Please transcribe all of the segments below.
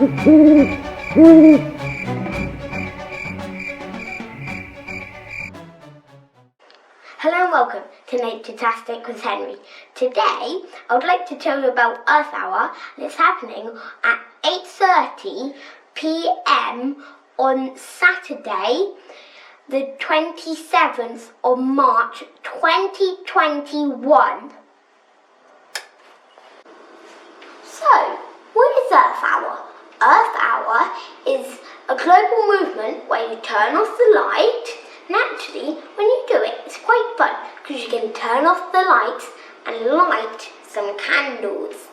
Hello and welcome to Naturetastic with Henry. Today I would like to tell you about Earth Hour, and it's happening at 8:30 p.m. on Saturday, the 27th of March 2021. So, what is Earth Hour? Earth Hour is a global movement where you turn off the light. And actually, when you do it, it's quite fun because you can turn off the lights and light some candles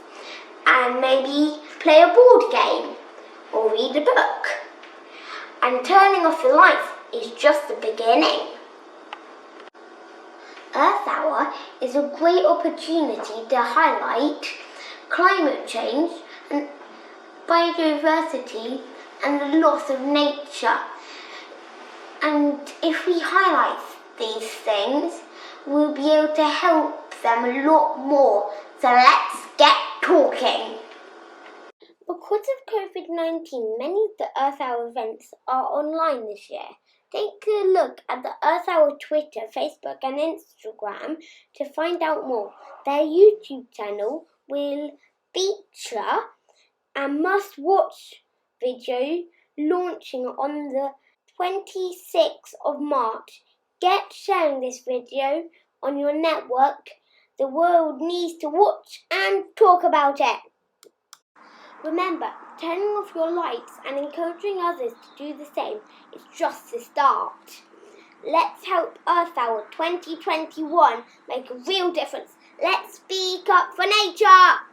and maybe play a board game or read a book. And turning off the lights is just the beginning. Earth Hour is a great opportunity to highlight climate change and biodiversity and the loss of nature. And if we highlight these things, we'll be able to help them a lot more. So let's get talking. Because of COVID-19, many of the Earth Hour events are online this year. Take a look at the Earth Hour Twitter, Facebook and Instagram to find out more. Their YouTube channel will feature a must-watch video launching on the 26th of March. Get sharing this video on your network. The world needs to watch and talk about it. Remember, turning off your lights and encouraging others to do the same is just the start. Let's help Earth Hour 2021 make a real difference. Let's speak up for nature!